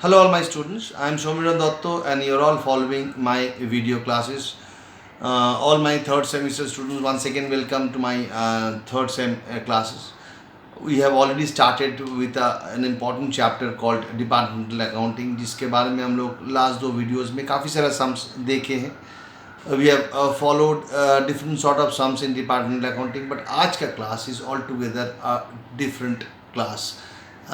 Hello, all my students. I am Somiran Dotto, and you're all following my video classes. All my third semester students, once again, welcome to my third sem classes. We have already started with an important chapter called Departmental Accounting, जिसके बारे में हम लोग last दो videos में काफ़ी सारा sums देखे हैं. We have followed different sort of sums in departmental accounting, but आज का class is altogether a different class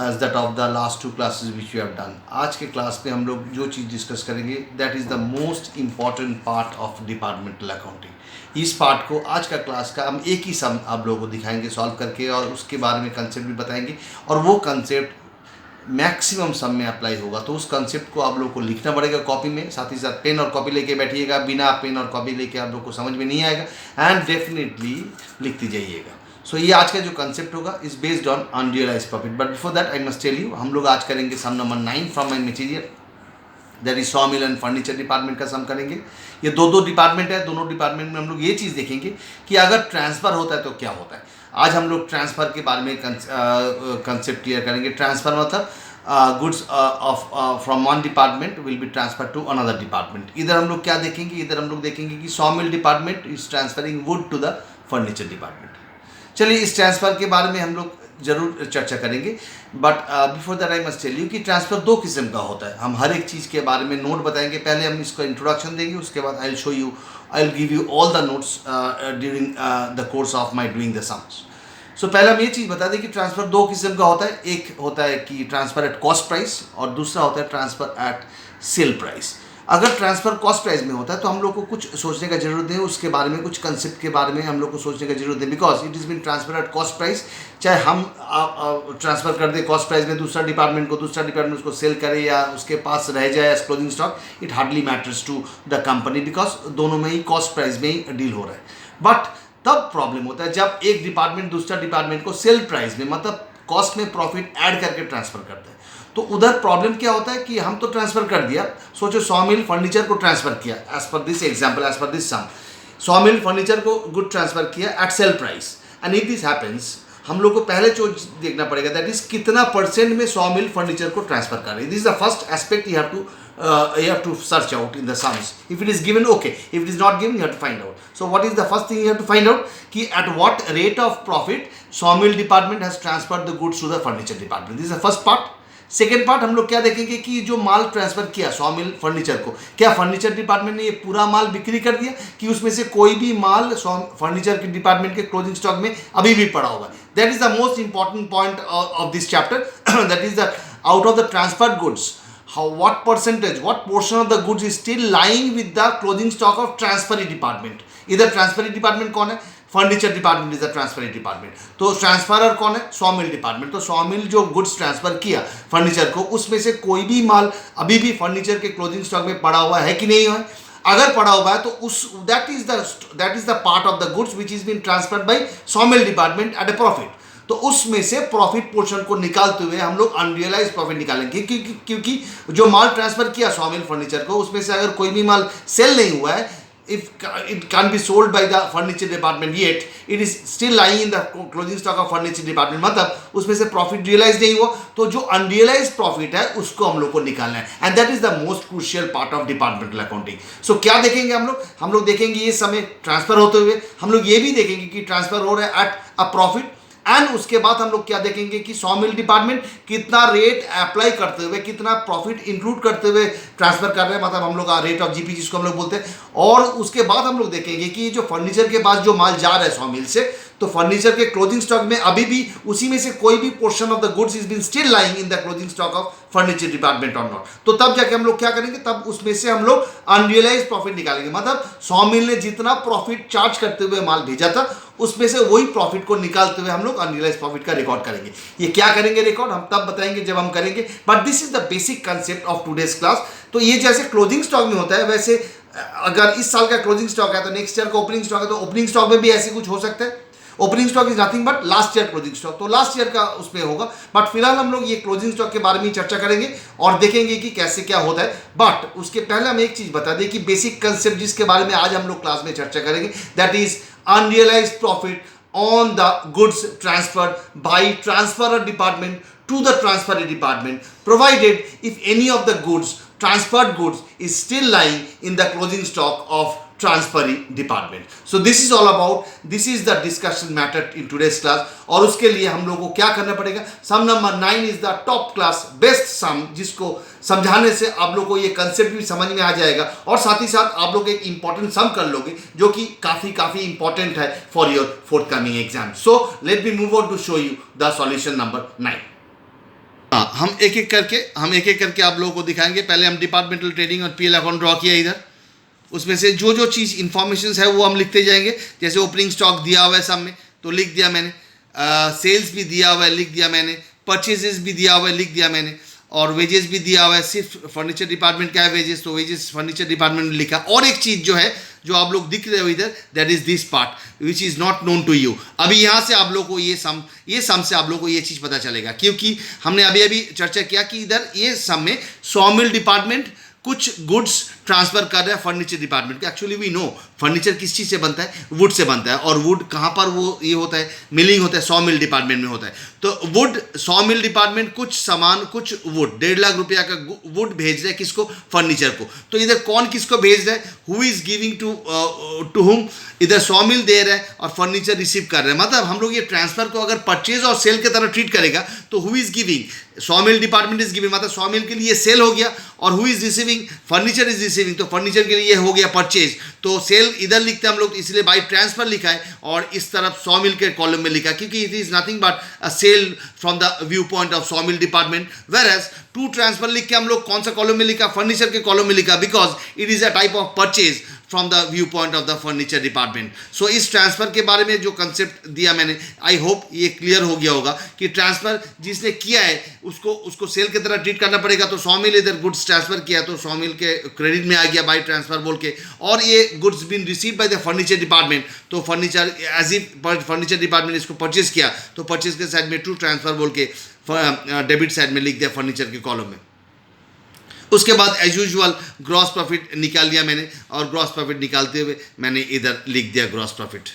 as that of the last two classes which we have done. आज के क्लास में हम लोग जो चीज़ डिस्कस करेंगे that is the most important part of departmental accounting. इस पार्ट को आज का क्लास का हम एक ही सम आप लोगों को दिखाएंगे सॉल्व करके, और उसके बारे में कंसेप्ट भी बताएंगे, और वो कंसेप्ट मैक्सिमम सम में अप्लाई होगा. तो उस कंसेप्ट को आप लोग को लिखना पड़ेगा कॉपी में, साथ ही साथ पेन और कॉपी लेके बैठिएगा. बिना पेन और कॉपी लेके आप लोग को समझ में नहीं आएगा, एंड डेफिनेटली लिखते जाइएगा. सो ये आज का जो कंसेप्ट होगा is based on unrealised profit. But before that I must tell you, हम लोग आज करेंगे sum number 9 from my material, that is saw mill and furniture department का सम करेंगे. ये दो डिपार्टमेंट है, दोनों डिपार्टमेंट में हम लोग ये चीज़ देखेंगे कि अगर ट्रांसफ़र होता है तो क्या होता है. आज हम लोग ट्रांसफ़र के बारे में कंसेप्ट क्लियर करेंगे. ट्रांसफ़र मतलब goods from one department will be transferred to another department. इधर हम लोग क्या देखेंगे, इधर हम लोग देखेंगे कि sawmill department is transferring wood to the furniture department. चलिए इस ट्रांसफ़र के बारे में हम लोग ज़रूर चर्चा करेंगे. But before that I must tell you कि ट्रांसफ़र दो किस्म का होता है. हम हर एक चीज़ के बारे में नोट बताएंगे. पहले हम इसको इंट्रोडक्शन देंगे, उसके बाद I will show you, I will give you all the notes during the course of my doing the sums. So पहले हम ये चीज़ बता दें कि ट्रांसफ़र दो किस्म का होता है. एक होता है कि ट्रांसफ़र एट कॉस्ट प्राइस, और दूसरा होता है ट्रांसफ़र एट सेल प्राइस. अगर ट्रांसफ़र कॉस्ट प्राइस में होता है तो हम लोग को कुछ सोचने का ज़रूरत है, उसके बारे में कुछ कंसेप्ट के बारे में हम लोग को सोचने का ज़रूरत है. Because it is been transfer at cost price. चाहे हम ट्रांसफ़र कर दें कॉस्ट प्राइस में दूसरा डिपार्टमेंट को, दूसरा डिपार्टमेंट उसको सेल करे या उसके पास रह जाए as closing stock, it hardly matters to the company, because दोनों में ही कॉस्ट प्राइस में ही डील हो रहा है. बट तब प्रॉब्लम होता है जब एक डिपार्टमेंट दूसरा डिपार्टमेंट को सेल प्राइस में, मतलब कॉस्ट में प्रॉफिट ऐड करके ट्रांसफ़र करता है. तो उधर प्रॉब्लम क्या होता है कि हम तो ट्रांसफ़र कर दिया, सोचो सॉमिल फर्नीचर को ट्रांसफ़र किया, as per this example, as per this sum, sawmill furniture को गुड ट्रांसफ़र किया at sale price. And if this happens, हम लोग को पहले जो देखना पड़ेगा दैट इज कितना परसेंट में सॉमिल फर्नीचर को ट्रांसफ़र कर रहे हैं. This is the first aspect you have to search out in the sums. If it is given, okay. If it is not given, you have to find out. So what is the first thing you have to find out? Ki at what rate of profit sawmill department has transferred the goods to the furniture department. This is the first part. Second part हम लोग क्या देखेंगे कि जो माल transfer किया सॉमिल furniture को, क्या furniture department ने ये पूरा माल बिक्री कर दिया, कि उसमें से कोई भी माल फर्नीचर के डिपार्टमेंट के क्लोजिंग स्टॉक में अभी भी पड़ा हुआ है. That is the most important point of this chapter. That is the out of the transferred goods, what percentage, what portion of the goods is still lying with the closing stock of transferee department. इधर transferee department कौन है? Furniture department is the transferee department. तो transferor कौन है? सॉमिल department. तो सॉमिल जो goods transfer किया furniture को, उसमें से कोई भी माल अभी भी फर्नीचर के क्लोजिंग स्टॉक में पड़ा हुआ है कि नहीं है? अगर पड़ा हुआ है तो उस that is the part of the goods which is been transferred by sawmill department at a profit. तो उसमें से प्रॉफिट पोर्शन को निकालते हुए हम लोग अनरियलाइज प्रॉफिट निकालेंगे, क्योंकि जो माल ट्रांसफर किया सॉमिल फर्नीचर को, उसमें से अगर कोई भी माल सेल नहीं हुआ है, if it can't be sold by the furniture department yet, it is still lying in the closing stock of furniture department, मतलब उसमें से प्रॉफिट रियलाइज नहीं हुआ. तो जो अनरियलाइज प्रॉफिट है उसको हम लोग को निकालना है, and that is the most crucial part of departmental accounting. So क्या देखेंगे हम लोग देखेंगे ये समय ट्रांसफर होते हुए, हम लोग ये भी देखेंगे कि ट्रांसफर हो रहा है एट अ प्रॉफिट, एंड उसके बाद हम लोग क्या देखेंगे कि सॉमिल डिपार्टमेंट कितना रेट अप्लाई करते हुए, कितना प्रॉफिट इंक्लूड करते हुए ट्रांसफर कर रहे हैं, मतलब हम लोग रेट ऑफ जीपी जिसको हम लोग बोलते हैं. और उसके बाद हम लोग देखेंगे कि जो फर्नीचर के पास जो माल जा रहा है सॉमिल से, तो फर्नीचर के क्लोजिंग स्टॉक में अभी भी उसी में से कोई भी portion of the goods is been still lying in the closing stock of furniture department और नॉट. तो तब जाके हम लोग क्या करेंगे, तब उसमें से हम लोग अनरियलाइज प्रॉफिट निकालेंगे. मतलब सॉमिल ने जितना प्रॉफिट चार्ज करते हुए माल भेजा था, उसमें से वही प्रॉफिट को निकालते हुए हम लोग अनरियलाइज प्रॉफिट का रिकॉर्ड करेंगे. ये क्या करेंगे रिकॉर्ड, हम तब बताएंगे जब हम करेंगे. But this is the basic concept of today's class. तो ये जैसे क्लोजिंग स्टॉक में होता है, वैसे अगर इस साल का क्लोजिंग स्टॉक है तो नेक्स्ट ईयर का ओपनिंग स्टॉक है, तो ओपनिंग स्टॉक में भी ऐसे कुछ हो सकता है. Opening stock is nothing but last year closing stock, तो लास्ट ईयर का उसमें होगा. बट फिलहाल हम लोग ये क्लोजिंग स्टॉक के बारे में चर्चा करेंगे और देखेंगे कि कैसे क्या होता है. बट उसके पहले हम एक चीज बता दें कि बेसिक कंसेप्ट जिसके बारे में आज हम लोग क्लास में चर्चा करेंगे, that is unrealised profit on the goods transferred by transferor department to the transferee department, provided if any of the goods, transferred goods, is still lying in the closing stock of transferee department. So this is all about, this is the discussion matter in today's class. और उसके लिए हम लोगों को क्या करना पड़ेगा, sum number 9 is the top class best sum, जिसको समझाने से आप लोग को ये कंसेप्ट भी समझ में आ जाएगा और साथ ही साथ आप लोग एक इंपॉर्टेंट सम कर लोगे जो कि काफ़ी इंपॉर्टेंट है for your forthcoming exam. So let me move on to show you the solution number 9. हम एक एक करके आप लोगों को दिखाएंगे. पहले हम डिपार्टमेंटल ट्रेडिंग और पीएल अकाउंट ड्रॉ किया इधर, उसमें से जो चीज़ इंफॉर्मेशन है वो हम लिखते जाएंगे. जैसे ओपनिंग स्टॉक दिया हुआ है सब में तो लिख दिया मैंने, सेल्स भी दिया हुआ है लिख दिया मैंने, परचेजेस भी दिया हुआ है लिख दिया मैंने, और वेजेस भी दिया हुआ है. सिर्फ फर्नीचर डिपार्टमेंट का है वेजेस, तो वेजेस फर्नीचर डिपार्टमेंट में लिखा. और एक चीज़ जो है जो आप लोग दिख रहे हो इधर, that is this part which is not known to you. अभी यहाँ से आप लोग को ये सम से आप लोग को ये चीज़ पता चलेगा, क्योंकि हमने अभी चर्चा किया कि इधर ये सम में सॉमिल डिपार्टमेंट कुछ गुड्स ट्रांसफर कर रहा है फर्नीचर डिपार्टमेंट को. एक्चुअली वी नो फर्नीचर किस चीज़ से बनता है, वुड से बनता है. और वुड कहाँ पर वो ये होता है, मिलिंग होता है, सॉ मिल डिपार्टमेंट में होता है. तो वुड सॉ मिल डिपार्टमेंट कुछ सामान, कुछ वुड, 1.5 लाख रुपया का वुड भेज रहा है किसको, फर्नीचर को. तो इधर कौन किसको भेज रहा है, who is giving to whom, इधर सॉ मिल दे रहा है और फर्नीचर रिसीव कर रहा है. मतलब हम लोग ये ट्रांसफर को अगर परचेज और सेल की तरह ट्रीट करेगा तो who is giving, saw mill department is giving, मतलब सॉ मिल के लिए सेल हो गया, और who is receiving, furniture is receiving, तो फर्नीचर के लिए हो गया परचेज. तो सेल इधर लिखते हैं हम लोग, इसलिए बाई ट्रांसफर लिखा है, और इस तरफ सॉ मिल के कॉलम में लिखा है, क्योंकि it is nothing but a sale from the view point of saw mill department. Whereas to transfer लिख के हम लोग कौन सा कॉलम में लिखा, फर्नीचर के कॉलम में लिखा, because it is a type of purchase from the view point of the furniture department. So इस ट्रांसफर के बारे में जो कंसेप्ट दिया मैंने, आई होप ये क्लियर हो गया होगा कि ट्रांसफर जिसने किया है उसको सेल की तरह ट्रीट करना पड़ेगा. तो सॉ मिल इधर गुड्स ट्रांसफर किया तो सॉ मिल के क्रेडिट में आ गया बाय ट्रांसफर बोल के, और ये goods been receive by the furniture department, तो furniture as if furniture department इसको परचेज किया तो परचेज के साइड में टू ट्रांसफर बोल के डेबिट साइड में लिख दिया फर्नीचर के कॉलम में. उसके बाद एज यूजुअल ग्रॉस प्रॉफिट निकाल दिया मैंने, और ग्रॉस प्रॉफिट निकालते हुए मैंने इधर लिख दिया ग्रॉस प्रॉफिट.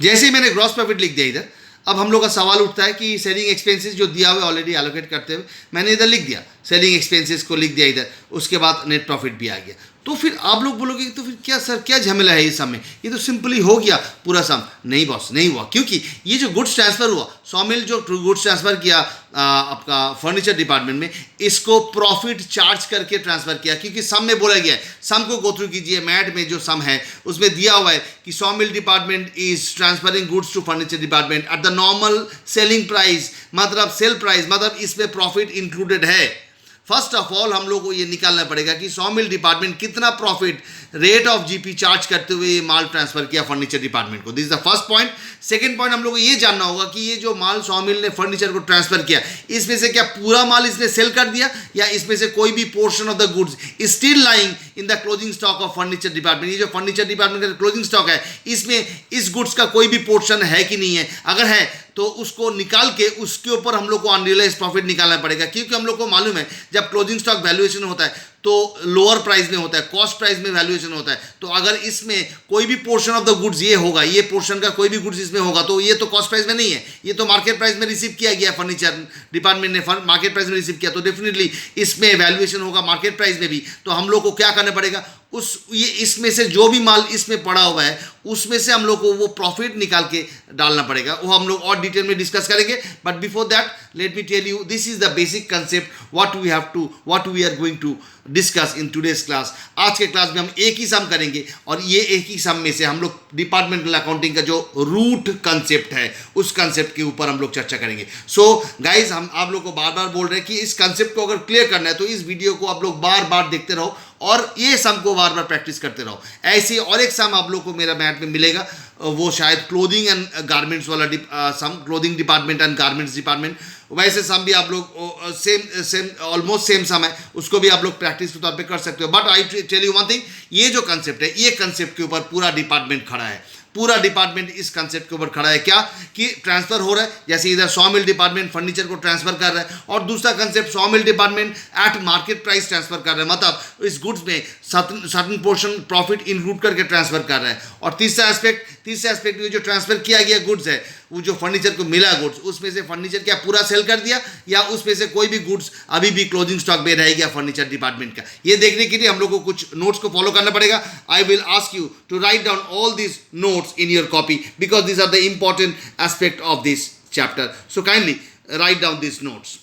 जैसे ही मैंने ग्रॉस प्रॉफिट लिख दिया इधर, अब हम लोग का सवाल उठता है कि सेलिंग एक्सपेंसेस जो दिया हुआ है ऑलरेडी एलोकेट करते हुए मैंने इधर लिख दिया, सेलिंग एक्सपेंसेस को लिख दिया इधर. उसके बाद नेट प्रॉफिट भी आ गया. तो फिर आप लोग बोलोगे तो फिर क्या सर, क्या झमेला है इस सम में, ये तो सिंपली हो गया पूरा सम. नहीं बॉस, नहीं हुआ, क्योंकि ये जो गुड्स ट्रांसफर हुआ, सॉ मिल जो गुड्स ट्रांसफर किया आपका फर्नीचर डिपार्टमेंट में, इसको प्रॉफिट चार्ज करके ट्रांसफर किया, क्योंकि सम में बोला गया है. सम को गो थ्रू कीजिए, मैट में जो सम है उसमें दिया हुआ है कि saw mill department is transferring goods to furniture department at the normal selling price, मतलब सेल प्राइस, मतलब इसमें प्रॉफिट इंक्लूडेड है. फर्स्ट ऑफ ऑल हम लोग को ये निकालना पड़ेगा कि सॉ मिल डिपार्टमेंट कितना profit rate of GP charge करते हुए ये माल ट्रांसफर किया फर्नीचर डिपार्टमेंट को. This is the first point. Second point हम लोग को ये जानना होगा कि ये जो माल सॉ मिल ने फर्नीचर को ट्रांसफर किया, इसमें से क्या पूरा माल इसने सेल कर दिया, या इसमें से कोई भी portion of the goods still lying in the closing stock of furniture department. ये जो फर्नीचर डिपार्टमेंट का क्लोजिंग स्टॉक है, इसमें इस गुड्स का कोई भी पोर्शन है कि नहीं है. अगर है तो उसको निकाल के उसके ऊपर हम लोग को अनरियलाइज प्रॉफिट निकालना पड़ेगा, क्योंकि हम लोग को मालूम है जब क्लोजिंग स्टॉक वैल्यूएशन होता है तो लोअर प्राइस में होता है, कॉस्ट प्राइस में वैल्यूएशन होता है. तो अगर इसमें कोई भी पोर्शन ऑफ द गुड्स ये होगा, ये पोर्शन का कोई भी गुड्स इसमें होगा, तो ये तो कॉस्ट प्राइस में नहीं है, ये तो मार्केट प्राइस में रिसीव किया गया. फर्नीचर डिपार्टमेंट ने मार्केट प्राइस में रिसीव किया, तो डेफिनेटली इसमें वैल्यूएशन होगा मार्केट प्राइस में भी. तो हम लोग को क्या करना पड़ेगा, ये इसमें से जो भी माल इसमें पड़ा हुआ है उसमें से हम लोग को वो प्रॉफिट निकाल के डालना पड़ेगा. वो हम लोग और डिटेल में डिस्कस करेंगे. But before that let me tell you, this is the basic concept what we are going to discuss in today's class. आज के क्लास में हम एक ही सम करेंगे, और ये एक ही सम में से हम लोग डिपार्टमेंटल अकाउंटिंग का जो रूट कंसेप्ट है उस कंसेप्ट के ऊपर हम लोग चर्चा करेंगे. सो गाइज, हम आप लोग को बार बार बोल रहे हैं कि इस कंसेप्ट को अगर क्लियर करना है तो इस वीडियो को आप लोग बार बार देखते रहो और ये सम को बार बार प्रैक्टिस करते रहो. ऐसे और एक सम आप लोग को मेरा मैथ में मिलेगा, वो शायद क्लोथिंग एंड गारमेंट्स वाला sum, clothing department and garments department. वैसे सम भी आप लोग सेम ऑलमोस्ट सेम सम है, उसको भी आप लोग प्रैक्टिस के तौर पे कर सकते हो. But I tell you one thing, ये जो कंसेप्ट है, ये कंसेप्ट के ऊपर पूरा डिपार्टमेंट खड़ा है, पूरा डिपार्टमेंट इस कंसेप्ट के ऊपर खड़ा है, क्या कि ट्रांसफर हो रहा है, जैसे इधर सॉ मिल डिपार्टमेंट फर्नीचर को ट्रांसफर कर रहा है, और दूसरा concept saw mill department at market price transfer कर रहा है, मतलब इस गुड्स में सर्टन पोर्शन प्रॉफिट इंक्लूड करके ट्रांसफर कर रहा है। और तीसरा एस्पेक्ट में जो ट्रांसफर किया गया गुड्स है, वो जो फर्नीचर को मिला गुड्स, उसमें से फर्नीचर क्या पूरा सेल कर दिया, या उसमें से कोई भी गुड्स अभी भी क्लोजिंग स्टॉक में रह गया फर्नीचर डिपार्टमेंट का। ये देखने के लिए हम लोग को कुछ नोट्स को फॉलो करना पड़ेगा। I will ask you to write down all this notes in your copy because this are the important aspect of this chapter, so kindly write down this notes.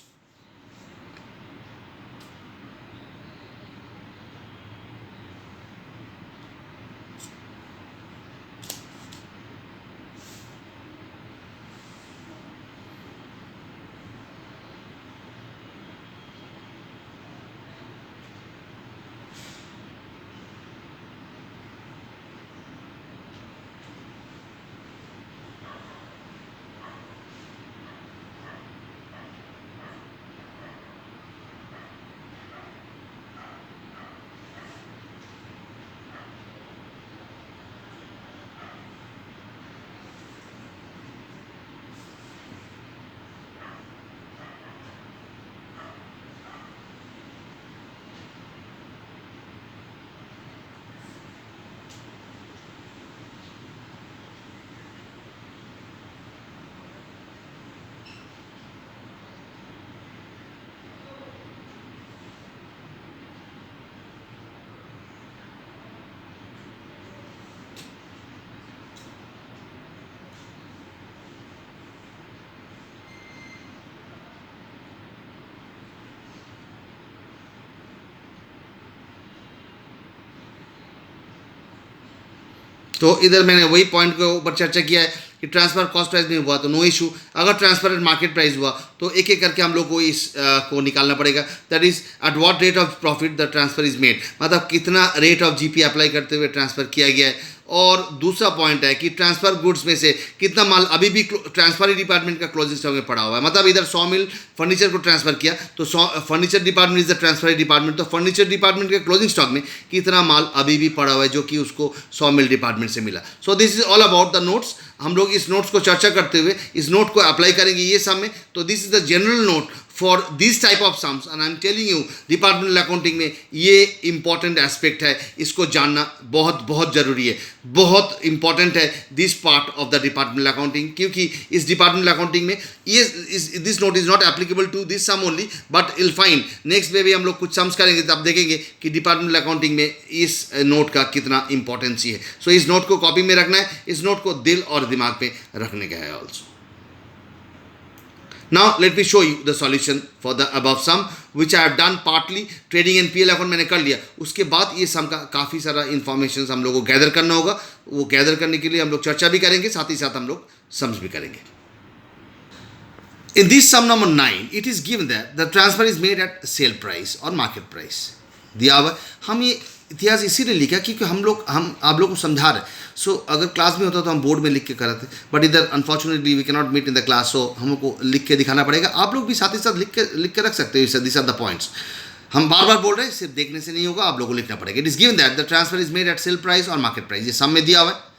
तो इधर मैंने वही पॉइंट के ऊपर चर्चा किया है कि ट्रांसफर कॉस्ट प्राइस में हुआ तो नो इशू, अगर ट्रांसफर एट मार्केट प्राइस हुआ तो एक एक करके हम लोग को इस को निकालना पड़ेगा। That is at what rate of profit the transfer is made, मतलब कितना रेट ऑफ जीपी अप्लाई करते हुए ट्रांसफर किया गया है। और दूसरा पॉइंट है कि ट्रांसफर गुड्स में से कितना माल अभी भी ट्रांसफर डिपार्टमेंट का क्लोजिंग स्टॉक में पड़ा हुआ है, मतलब इधर 100 मिल फर्नीचर को ट्रांसफर किया तो furniture department is the transfer department, तो फर्नीचर डिपार्टमेंट के क्लोजिंग स्टॉक में कितना माल अभी भी पड़ा हुआ है जो कि उसको 100 मिल डिपार्टमेंट से मिला। सो this is all about the notes. हम लोग इस नोट्स को चर्चा करते हुए इस नोट को अप्लाई करेंगे ये सम में। तो this is the general note for this type of sums and I am telling you departmental accounting में ये इंपॉर्टेंट एस्पेक्ट है, इसको जानना बहुत बहुत ज़रूरी है, बहुत इंपॉर्टेंट है this part of the departmental accounting, क्योंकि इस डिपार्टमेंटल अकाउंटिंग में ये this note is not applicable to this sum only but I'll fine next में भी हम लोग कुछ सम्स करेंगे तब देखेंगे कि डिपार्टमेंटल अकाउंटिंग में इस नोट का कितना इंपॉर्टेंस है। सो इस नोट को कॉपी में रखना है, इस नोट को दिल और दिमाग पे रखने का है also. Now let me show you the solution for the above sum which I have done partly trading and PL account मैंने कर लिया। उसके बाद ये सम का काफ़ी सारा इन्फॉर्मेशन हम लोग को गैदर करना होगा, वो गैदर करने के लिए हम लोग चर्चा भी करेंगे, साथ ही साथ हम लोग सम्स भी करेंगे। In this sum number 9 it is given that the transfer is made at sale price और market price दिया हुआ। हम ये इतिहास इसीलिए लिखा क्योंकि हम आप लोग को समझा रहे। सो अगर क्लास में होता तो हम बोर्ड में लिख के कराते, बट इधर unfortunately we can not meet in the class, so हमको लिख के दिखाना पड़ेगा। आप लोग भी साथ ही साथ लिख के रख सकते हो। दिस आर द पॉइंट्स हम बार बार बोल रहे हैं, सिर्फ देखने से नहीं होगा, आप लोगों को लिखना पड़ेगा। It is given that the transfer is made at sale price और मार्केट प्राइस, ये सम में दिया हुआ है।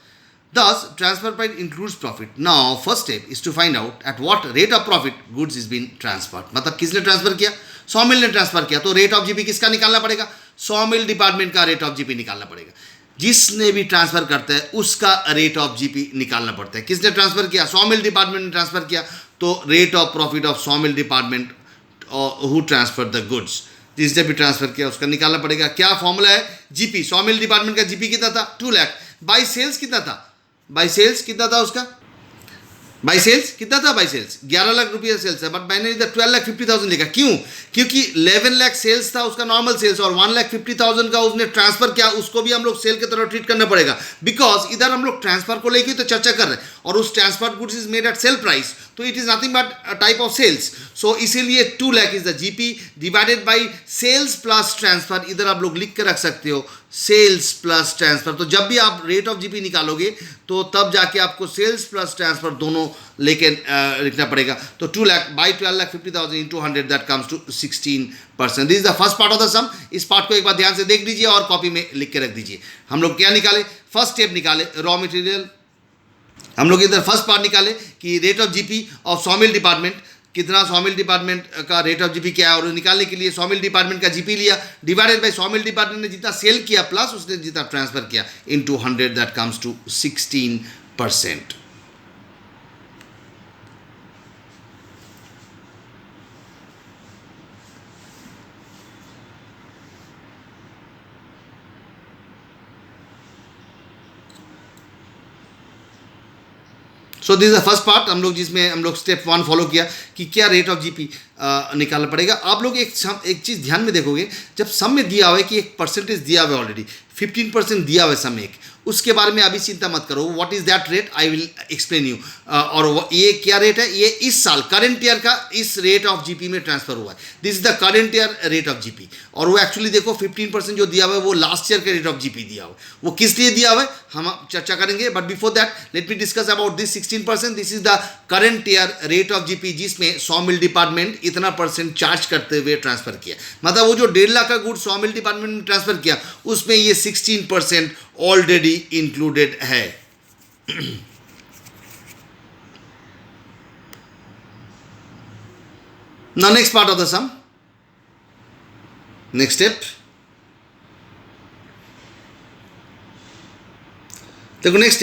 Thus, transfer price includes profit. Now, first step is to find out at what rate of profit goods is being transferred. मतलब किसने transfer किया? 100 मिल ने ट्रांसफर किया, तो रेट ऑफ जीपी किसका निकालना पड़ेगा? 100 मिल डिपार्टमेंट का रेट ऑफ जीपी निकालना पड़ेगा। जिसने भी ट्रांसफर करता है उसका रेट ऑफ जीपी निकालना पड़ता है। किसने ट्रांसफर किया? 100 मिल डिपार्टमेंट ने ट्रांसफर किया, तो rate of profit of 100 mill department who transfer the goods, जिसने भी ट्रांसफर किया उसका निकालना पड़ेगा। क्या फॉर्मूला है? जीपी। 100 मिल डिपार्टमेंट का जीपी कितना था? 2 लाख। बाई सेल्स कितना था? बाई सेल्स कितना था उसका? बाई सेल्स कितना था? बाई सेल्स 11 लाख रुपये सेल्स है, बट मैंने इधर 12,50,000 लिखा। क्यों? क्योंकि 11 लाख सेल्स था उसका नॉर्मल सेल्स, और 1,50,000 का उसने ट्रांसफर किया, उसको भी हम लोग सेल की तरह ट्रीट करना पड़ेगा। बिकॉज इधर हम लोग ट्रांसफर को लेके तो चर्चा कर रहे हैं, और उस transfer goods is made at sale price, तो it is nothing but type of sales. So इसीलिए 2 lakh is the GP divided by sales plus transfer. इधर आप लोग लिख कर रख सकते हो सेल्स प्लस ट्रांसफर। तो जब भी आप रेट ऑफ जीपी निकालोगे तो तब जाके आपको सेल्स प्लस ट्रांसफर दोनों लेके लिखना पड़ेगा। तो 2 lakh by 12,50,000 into 100 that comes to 16%। This is the first part of the sum. इस पार्ट को एक बार ध्यान से देख लीजिए और कॉपी में लिख के रख दीजिए। हम लोग क्या निकाले? फर्स्ट स्टेप निकाले रॉ मटेरियल हम लोग इधर फर्स्ट पार्ट निकाले कि rate of GP of sawmill department, कितना सॉमिल डिपार्टमेंट का रेट ऑफ जीपी क्या है, और निकालने के लिए सॉमिल डिपार्टमेंट का जीपी लिया डिवाइडेड बाय सॉमिल डिपार्टमेंट ने जितना सेल किया प्लस उसने जितना ट्रांसफर किया into 100, that comes to 16%. So this is the first part हम लोग, जिसमें हम लोग स्टेप 1 फॉलो किया कि क्या रेट ऑफ जीपी निकालना पड़ेगा. आप लोग एक चीज़ ध्यान में देखोगे, जब सम में दिया हुआ है कि एक परसेंटेज दिया हुआ है ऑलरेडी 15% दिया हुआ है सम, एक उसके बारे में अभी चिंता मत करो. What is that rate, I will explain you. और ये क्या रेट है, ये इस साल करंट ईयर का इस रेट ऑफ जीपी में ट्रांसफर हुआ है. This is the current year rate of GP. और वो एक्चुअली देखो 15% जो दिया हुआ है वो लास्ट ईयर का रेट ऑफ जीपी दिया हुआ है. वो किस लिए दिया हुआ है हम चर्चा करेंगे, but before that let me discuss about this 16%. This is the current year rate of GP, जिसमें सॉमिल डिपार्टमेंट इतना परसेंट चार्ज करते हुए ट्रांसफर किया. मतलब वो जो 1.5 लाख का गुड सॉमिल डिपार्टमेंट में ट्रांसफर किया उसमें ये 16% ऑलरेडी इंक्लूडेड है. Now next part of the sum, next step. देखो next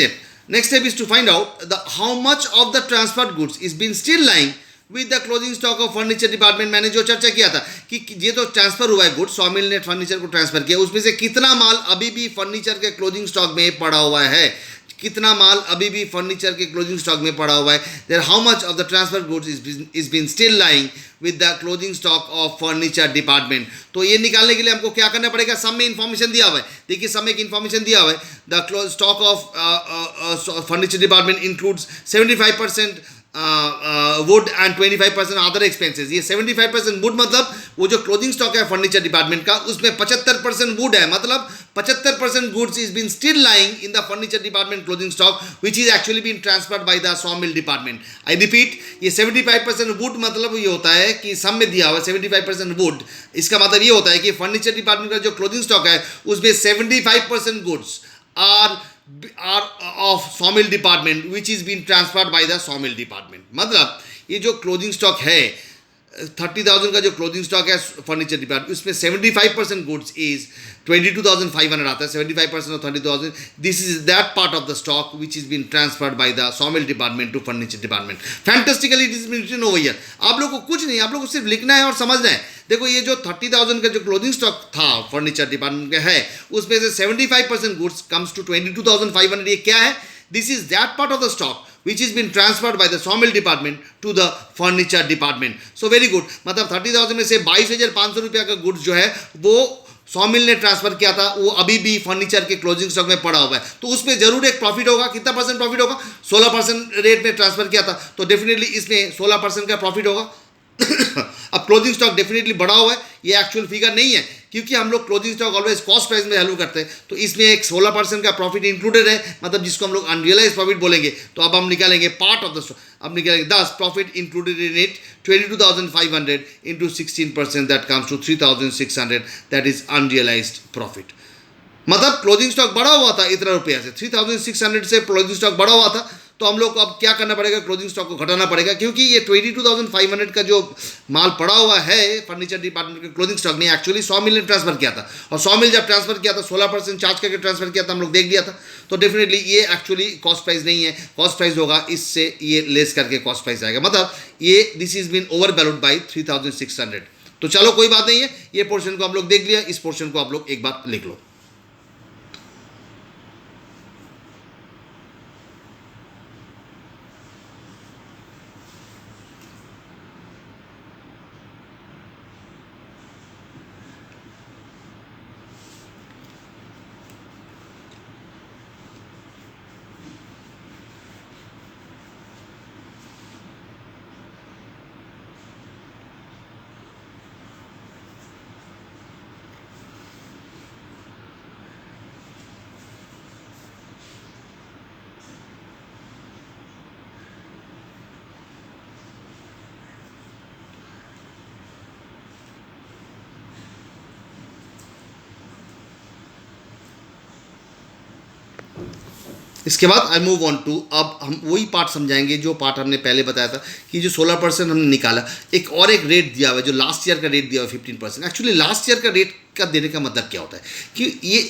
step is to find out the how much of the transferred goods is been still lying with the closing stock of furniture department. मैंने जो चर्चा किया था कि ये तो transfer हुआ है गुड, सॉमिल ने फर्नीचर को ट्रांसफर किया, उसमें से कितना माल अभी भी फर्नीचर के क्लोजिंग स्टॉक में पड़ा हुआ है, कितना माल अभी भी फर्नीचर के क्लोजिंग स्टॉक में पड़ा हुआ है. There how much of the transfer goods is been still lying with the closing stock of furniture department. तो ये निकालने के लिए हमको क्या करना पड़ेगा, सब में इंफॉर्मेशन दिया हुआ है. देखिए सब में एक इंफॉर्मेशन दिया हुआ है. The stock of furniture department includes 75% wood and 25% other expenses. ये 75% वुड मतलब वो जो क्लोजिंग स्टॉक है फर्नीचर डिपार्टमेंट का उसमें 75% वुड है, मतलब 75% goods is been still lying in the furniture department closing stock which is actually been transferred by the sawmill department. I repeat, ये 75% वुड मतलब ये होता है कि सम में दिया हुआ 75% वुड, इसका मतलब ये होता है कि फर्नीचर डिपार्टमेंट का जो क्लोजिंग स्टॉक है उसमें 75% goods are of sawmill department which is being transferred by the sawmill department. मतलब ये जो क्लोजिंग स्टॉक है 30,000 का जो क्लोजिंग स्टॉक है फर्नीचर डिपार्टमेंट उसमें 75% गुड्स इज 22,500 आता है. 75% of 30,000, this is that part of the stock which is been transferred by the sawmill department to furniture department. Fantastically it is been written over here. आप लोग को कुछ नहीं, आप लोग को सिर्फ लिखना है और समझना है. देखो ये जो 30,000 का जो क्लोजिंग स्टॉक था फर्नीचर डिपार्टमेंट का है उसमें से 75% गुड्स कम्स टू 22,500. ये क्या है, this is that part of the stock which is been transferred by the sawmill department to the furniture department. So very good. मतलब 30,000 में से 22,500 रुपया का गुड्स जो है वो सॉमिल ने ट्रांसफर किया था, वो अभी भी फर्नीचर के क्लोजिंग स्टॉक में पड़ा हुआ है. तो उसमें जरूर एक प्रॉफिट होगा. कितना परसेंट प्रॉफिट होगा, 16% रेट में ट्रांसफर किया था तो डेफिनेटली इसमें 16% का प्रॉफिट होगा. अब क्लोजिंग स्टॉक डेफिनेटली बढ़ा हुआ है, ये एक्चुअल फिगर नहीं है क्योंकि हम लोग closing stock always cost price में वैल्यू करते हैं. तो इसमें एक 16% का प्रॉफिट इंक्लूडेड है, मतलब जिसको हम लोग अनरियलाइज प्रॉफिट बोलेंगे. तो अब हम निकालेंगे पार्ट ऑफ द स्टॉक. अब निकालेंगे 10 profit included in it 22,500 into 16%, that comes to 3,600. That is unrealised profit. मतलब क्लोजिंग स्टॉक बढ़ा हुआ था इतना रुपया से, 3,600 से क्लोजिंग स्टॉक बढ़ा हुआ था. तो हम लोग को अब क्या करना पड़ेगा, क्लोजिंग स्टॉक को घटाना पड़ेगा क्योंकि ये 22,500 का जो माल पड़ा हुआ है फर्नीचर डिपार्टमेंट के क्लोजिंग स्टॉक में एक्चुअली सॉमिल ने ट्रांसफर किया था. और सॉमिल जब ट्रांसफर किया था 16% चार्ज करके ट्रांसफर किया था, हम लोग देख लिया था. तो डेफिनेटली ये एक्चुअली कॉस्ट प्राइस नहीं है, कॉस्ट प्राइस होगा इससे ये लेस करके कॉस्ट प्राइस आएगा. मतलब ये this is been over valued by 3,600. तो चलो कोई बात नहीं है, ये पोर्शन को हम लोग देख लिया, इस पोर्शन को आप लोग एक बार लिख लो. इसके बाद आई मूव ऑन टू अब हम वही पार्ट समझाएंगे जो पार्ट हमने पहले बताया था कि जो 16% हमने निकाला, एक रेट दिया हुआ है जो लास्ट ईयर का रेट दिया हुआ है 15%। एक्चुअली लास्ट ईयर का रेट का देने का मतलब क्या होता है कि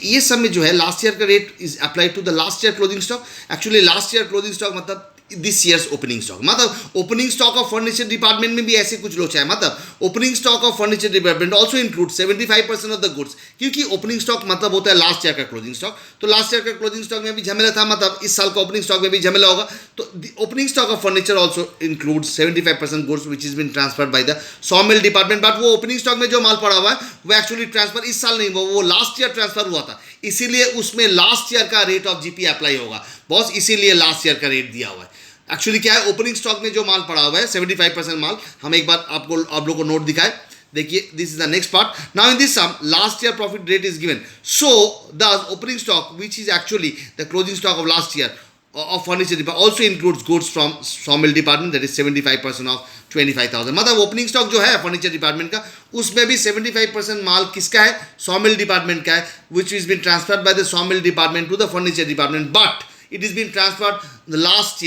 ये सब में जो है लास्ट ईयर का rate is applied to the last year closing stock. Actually last year closing stock मतलब दिस ईयर्स ओपनिंग स्टॉक, मतलब opening stock of furniture department में भी ऐसे कुछ लोचा है, मतलब opening stock of furniture department also include 75% of the goods, क्योंकि ओपनिंग स्टॉक मतलब होता है लास्ट ईयर का क्लोजिंग स्टॉक। तो लास्ट ईयर का क्लोजिंग स्टॉक में भी झमेला था, मतलब इस साल का ओपनिंग स्टॉक में भी झमेला होगा। तो opening stock of furniture also include 75% goods which is been transferred by the sawmill department. But वो ओपनिंग स्टॉक में जो माल पड़ा हुआ है वो एक्चुअली ट्रांसफर इस साल नहीं हुआ, वो लास्ट ईयर ट्रांसफर हुआ था, इसीलिए उसमें लास्ट ईयर का रेट ऑफ जीपी अप्लाई होगा बॉस, इसीलिए लास्ट ईयर का रेट दिया हुआ है। एक्चुअली क्या है, ओपनिंग स्टॉक में जो माल पड़ा हुआ है 75% माल, हम एक बार आप लोग को नोट दिखाए, देखिए this is the next part. Now in this sum last year profit rate is given, so the opening stock which is actually the closing stock of last year of furniture department also includes goods from sawmill department, that is 75% of 25,000। मतलब opening stock जो है furniture department का उसमें भी 75% माल किसका है, सॉमिल department का है, which is been transferred by the sawmill department to the furniture department, but it is been transferred last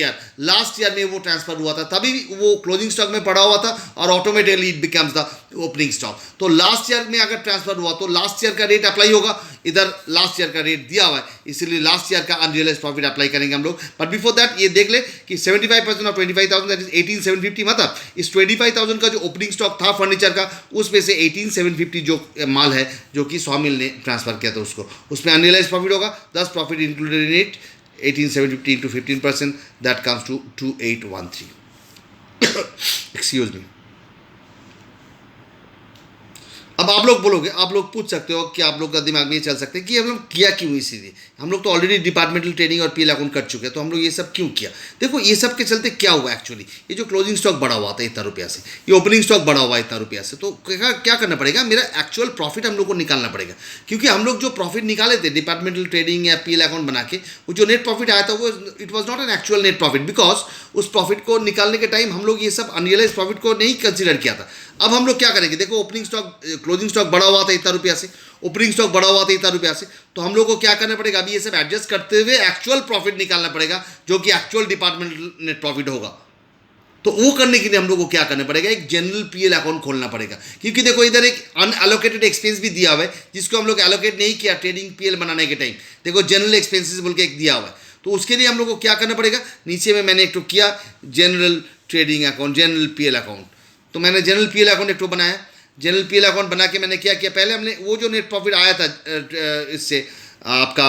year में वो ट्रांसफर हुआ था, तभी वो क्लोजिंग स्टॉक में पड़ा हुआ था और automatically it becomes the opening stock. तो लास्ट ईयर में अगर ट्रांसफर हुआ तो लास्ट ईयर का रेट अप्लाई होगा, इधर लास्ट ईयर का रेट दिया हुआ है, इसीलिए लास्ट ईयर का अनरियलाइज प्रॉफिट अप्लाई करेंगे हम लोग। बट बिफोर दैट ये देख ले कि 75% ऑफ 25,000 दैट इज 18,750, मतलब इस 25,000 का जो ओपनिंग स्टॉक था फर्नीचर का उसमें से 18,750 जो माल है जो कि सॉमिल ने ट्रांसफर किया था उसको, उसमें अनरियलाइज प्रॉफिट होगा, 10 profit included in it, 18,750 into 15%, that comes to 2,813। Excuse me। अब आप लोग बोलोगे, आप लोग पूछ सकते हो कि आप लोग का दिमाग में ये चल सकते हैं कि हम लोग किया क्यों, इसीलिए हम लोग तो ऑलरेडी डिपार्टमेंटल ट्रेडिंग और पीएल अकाउंट कर चुके हैं, तो हम लोग ये सब क्यों किया। देखो ये सब के चलते क्या हुआ, एक्चुअली ये जो क्लोजिंग स्टॉक बढ़ा हुआ था इतना रुपया से, ये ओपनिंग स्टॉक बढ़ा हुआ है इतना रुपया से, तो क्या करना पड़ेगा, मेरा एक्चुअल प्रॉफिट हम लोग को निकालना पड़ेगा, क्योंकि हम लोग जो प्रॉफिट निकाले थे डिपार्टमेंटल ट्रेडिंग या पीएल अकाउंट बना के, वो जो नेट प्रॉफिट आया था वो it was not an actual net profit, because उस प्रॉफिट को निकालने के टाइम हम लोग ये सब अनरियलाइज प्रॉफिट को नहीं कंसिडर किया था। अब हम लोग क्या करेंगे, देखो ओपनिंग स्टॉक क्लोजिंग स्टॉक बढ़ा हुआ था इतना रुपया से, ओपनिंग स्टॉक बढ़ा हुआ था इतना रुपया से, तो हम लोग को क्या करना पड़ेगा, अभी ये सब एडजस्ट करते हुए एक्चुअल प्रॉफिट निकालना पड़ेगा जो कि एक्चुअल डिपार्टमेंटल नेट प्रॉफिट होगा। तो वो करने के लिए हम लोग को क्या करना पड़ेगा, एक जनरल पीएल अकाउंट खोलना पड़ेगा, क्योंकि देखो इधर एक अनएलोकेटेड एक्सपेंस भी दिया हुआ है जिसको हम लोग एलोकेट नहीं किया ट्रेडिंग पीएल बनाने के टाइम, देखो जनरल एक्सपेंसेस बोल के एक दिया हुआ है। तो उसके लिए हम लोग को क्या करना पड़ेगा, नीचे में मैंने एक तो किया general trading account, general PL account, तो मैंने जनरल पीएल अकाउंट एक तो बनाया। जनरल पीएल अकाउंट बना के मैंने क्या किया, पहले हमने वो जो नेट प्रॉफिट आया था इससे आपका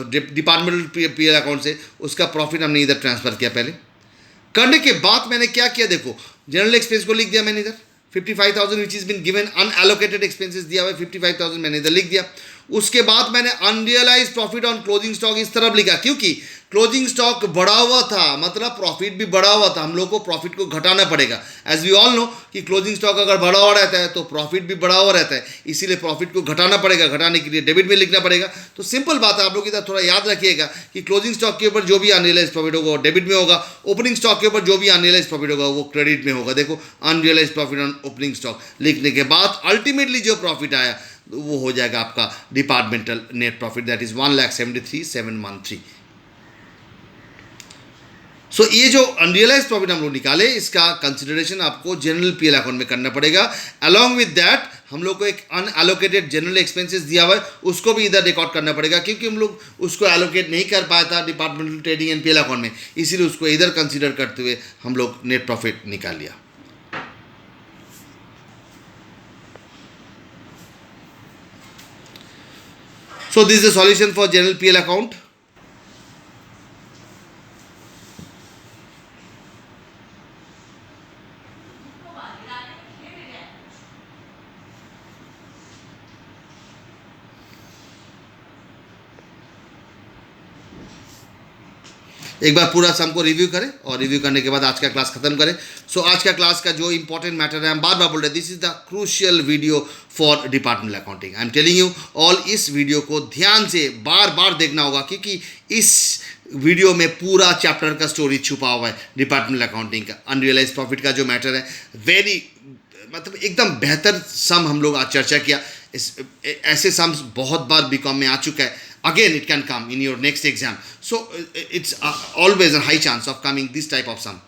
डिपार्टमेंटल पीएल अकाउंट से, उसका प्रॉफिट हमने इधर ट्रांसफ़र किया। पहले करने के बाद मैंने क्या किया, देखो जनरल एक्सपेंस को लिख दिया मैंने इधर 55,000 which is been given, unallocated expenses दिया हुआ है 55,000 मैंने इधर लिख दिया। उसके बाद मैंने unrealised profit on closing stock इस तरफ लिखा, क्योंकि क्लोजिंग स्टॉक बढ़ा हुआ था मतलब प्रॉफिट भी बढ़ा हुआ था, हम लोग को प्रॉफिट को घटाना पड़ेगा। एज वी ऑल नो कि क्लोजिंग स्टॉक अगर बढ़ा हुआ रहता है तो प्रॉफिट भी बढ़ा हुआ रहता है, इसीलिए प्रॉफिट को घटाना पड़ेगा, घटाने के लिए डेबिट में लिखना पड़ेगा। तो सिंपल बात है, आप लोग इधर थोड़ा याद रखिएगा कि क्लोजिंग स्टॉक के ऊपर जो भी अनरियलाइज प्रॉफिट होगा वो डेबिट में होगा, ओपनिंग स्टॉक के ऊपर जो भी अनरियलाइज प्रॉफिट होगा वो क्रेडिट में होगा। देखो unrealised profit on opening stock लिखने के बाद अल्टीमेटली जो प्रॉफिट आया वो हो जाएगा आपका departmental net profit, that is 1,73,713। सो ये जो अनरियलाइज प्रॉफिट हम लोग निकाले इसका कंसिडरेशन आपको जनरल पीएल अकाउंट में करना पड़ेगा। अलॉन्ग विद दैट हम लोग को एक अनएलोकेटेड जनरल एक्सपेंसेस दिया हुआ है उसको भी इधर रिकॉर्ड करना पड़ेगा, क्योंकि हम लोग उसको एलोकेट नहीं कर पाया था departmental trading and PL account में, इसीलिए उसको इधर कंसिडर करते हुए हम लोग नेट प्रॉफिट निकाल लिया। So this is the solution for general PL account. एक बार पूरा सम को रिव्यू करें और रिव्यू करने के बाद आज का क्लास खत्म करें। सो आज का क्लास का जो इंपॉर्टेंट मैटर है, हम बार बार बोल रहे हैं, this is the crucial video for departmental accounting. I am telling you all, इस वीडियो को ध्यान से बार बार देखना होगा, क्योंकि इस वीडियो में पूरा चैप्टर का स्टोरी छुपा हुआ है डिपार्टमेंटल अकाउंटिंग का। अनरियलाइज प्रॉफिट का जो मैटर है, वेरी मतलब एकदम बेहतर सम हम लोग आज चर्चा किया। ऐसे सम्स बहुत बार बीकॉम में आ चुका है, again it can come in your next exam. So it's always a high chance of coming this type of sum.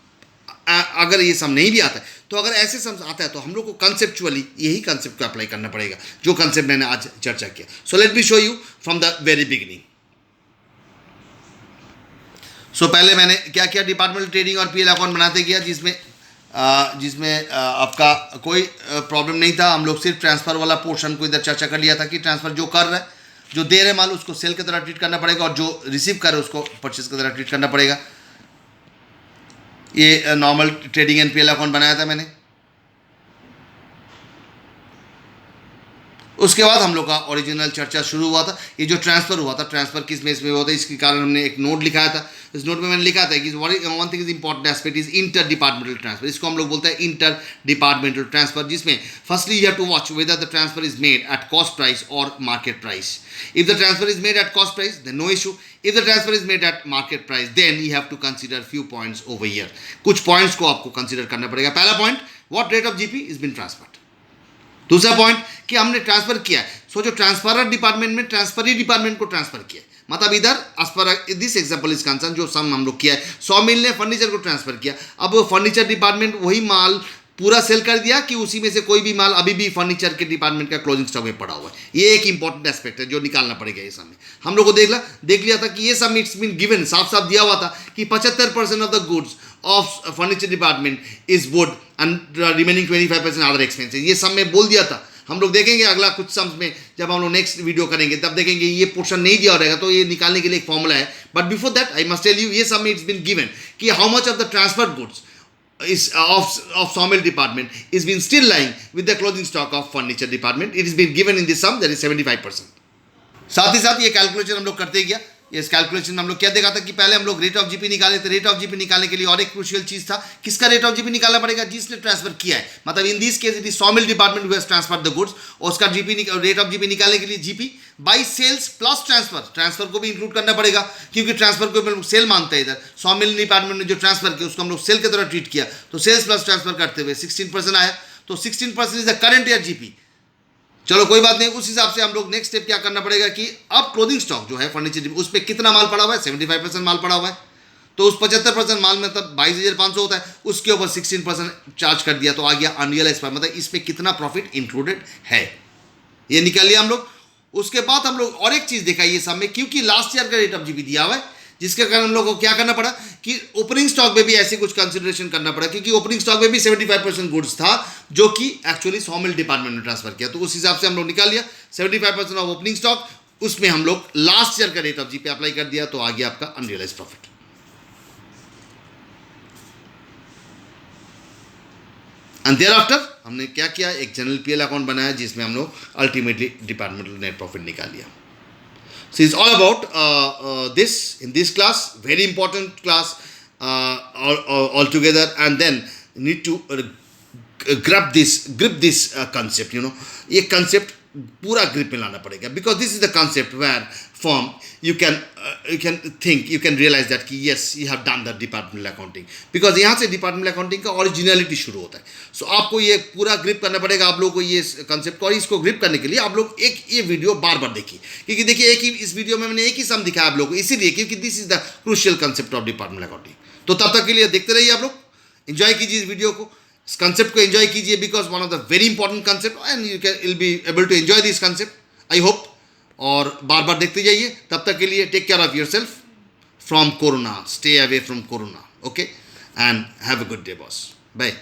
अगर ये सम नहीं भी आता है तो अगर ऐसे सम आता है तो हम लोग को कंसेप्चुअली यही कंसेप्ट को अप्लाई करना पड़ेगा जो कंसेप्ट मैंने आज चर्चा किया. So let me show you from the very beginning. So पहले मैंने क्या किया, डिपार्टमेंटल ट्रेडिंग और पीएल अकाउंट बनाते गया जिसमें आपका कोई प्रॉब्लम नहीं था. हम लोग सिर्फ ट्रांसफ़र वाला पोर्शन को इधर चर्चा कर लिया था कि ट्रांसफ़र जो कर रहा है, जो दे रहे माल उसको सेल की तरह ट्रीट करना पड़ेगा और जो रिसीव कर रहे उसको परचेज की तरह ट्रीट करना पड़ेगा. ये normal trading and PL account बनाया था मैंने. उसके बाद हम लोग का ओरिजिनल चर्चा शुरू हुआ था. ये जो ट्रांसफ़र हुआ था, ट्रांसफ़र किस में इसमें हुआ था, इसके कारण हमने एक नोट लिखाया था. इस नोट में मैंने लिखा था कि one thing is important aspect is inter departmental transfer. इसको हम लोग बोलते हैं इंटर डिपार्टमेंटल ट्रांसफ़र, जिसमें firstly you have to watch whether the transfer is made at cost price और market price. If the transfer is made at cost price then no issue. If the transfer is made at market price then you have to consider few points over here. कुछ points को आपको consider करना पड़ेगा. पहला point, what rate of GP is been transferred. दूसरा point कि हमने transfer किया है. सो जो ट्रांसफरर डिपार्टमेंट में ट्रांसफरी डिपार्टमेंट को ट्रांसफर किया है, मतलब इधर as per this example is concern, जो सम हम लोग किया है, 100 मिल ने फर्नीचर को ट्रांसफर किया. अब वो फर्नीचर डिपार्टमेंट वही माल पूरा सेल कर दिया कि उसी में से कोई भी माल अभी भी फर्नीचर के डिपार्टमेंट का क्लोजिंग स्टॉक में पड़ा हुआ है. ये एक इंपॉर्टेंट एस्पेक्ट है जो निकालना पड़ेगा. ये समय हम लोग को देख लिया था कि ये सब इट्स बीन गिवन, साफ साफ दिया हुआ था कि 75% of the goods of furniture department is would and remaining 25% other expenses. ये सब में बोल दिया था. हम लोग देखेंगे अगला कुछ सम्स में, जब हम लोग नेक्स्ट वीडियो करेंगे तब देखेंगे ये पोर्शन नहीं दिया रहेगा तो ये निकालने के लिए एक फॉर्मूला है. But before that I must tell you, ये सब में इट्स बीन गिवन कि how much of the transfer goods is of sawmill department is been still lying with the closing stock of furniture department. It has been given in this sum, that is 75%. साथ ही साथ ये calculation हम लोग करते गया. इस calculation में हम लोग क्या देखा था कि पहले हम लोग रेट ऑफ जीपी निकाले थे. रेट ऑफ जीपी निकालने के लिए और एक क्रूशियल चीज था, किसका रेट ऑफ जीपी निकालना पड़ेगा, जिसने ट्रांसफर किया है. मतलब in this case it is sawmill department who has transferred the goods, और उसका जीपी रेट ऑफ जीपी निकालने के लिए GP by sales plus transfer को भी इंक्लूड करना पड़ेगा, क्योंकि ट्रांसफर को हम लोग सेल मानते हैं. इधर सॉमिल डिपार्टमेंट ने जो ट्रांसफर किया उसको हम लोग सेल की तरह ट्रीट किया, तो सेल्स प्लस ट्रांसफर करते हुए 16% आया. तो 16% is the current year GP. चलो कोई बात नहीं. उस हिसाब से हम लोग नेक्स्ट स्टेप क्या करना पड़ेगा कि अब क्लोजिंग स्टॉक जो है फर्नीचर उस पर कितना माल पड़ा हुआ है, 75% माल पड़ा हुआ है. तो उस 75% माल में तब 22,500 होता है, उसके ऊपर 16% चार्ज कर दिया तो आ गया अनरियलाइज प्राइस. मतलब इसमें कितना प्रॉफिट इंक्लूडेड है ये निकाल लिया हम लोग. उसके बाद हम लोग और एक चीज़ देखा ये सब में, क्योंकि लास्ट ईयर का रेट ऑफ जीपी दिया हुआ है, जिसके कारण हम लोग को क्या करना पड़ा कि ओपनिंग स्टॉक में भी ऐसे कुछ कंसिडरेशन करना पड़ा, क्योंकि ओपनिंग स्टॉक में भी 75% गुड्स था जो कि एक्चुअली सॉमिल डिपार्टमेंट ने ट्रांसफर किया. तो उस हिसाब से हम लोग निकाल लिया 75% ऑफ ओपनिंग स्टॉक, उसमें हम लोग लास्ट ईयर का रेट ऑफ जीपी अप्लाई कर दिया, तो आ गया आपका unrealised profit. And thereafter हमने क्या किया, एक जनरल पीएल अकाउंट बनाया जिसमें हम लोग अल्टीमेटली डिपार्टमेंटल नेट प्रॉफिट निकाल लिया. So it's all about this in this class, very important class all together, and then need to grip this concept. ये concept पूरा grip में लाना पड़ेगा, because this is the concept where from you can think, you can realize that कि yes you have done the departmental accounting, because यहाँ से departmental accounting का originality शुरू होता है. So आपको ये पूरा grip करना पड़ेगा आप लोगों को ये concept को, और इसको grip करने के लिए आप लोग एक ये वीडियो बार बार देखिए, क्योंकि देखिए एक ही इस वीडियो में मैंने एक ही सम दिखाया आप लोगों को, इसीलिए क्योंकि this is the crucial concept of departmental accounting. तो तब तक के लिए देखते रहिए आप लोग, एंजॉय कीजिए इस वीडियो को, इस कंसेप्ट को एंजॉय कीजिए, because one of the very important concept and you can will be able to enjoy this concept I hope. और बार बार देखते जाइए. तब तक के लिए take care of yourself from corona, stay away from corona, okay, and have a good day boss, bye.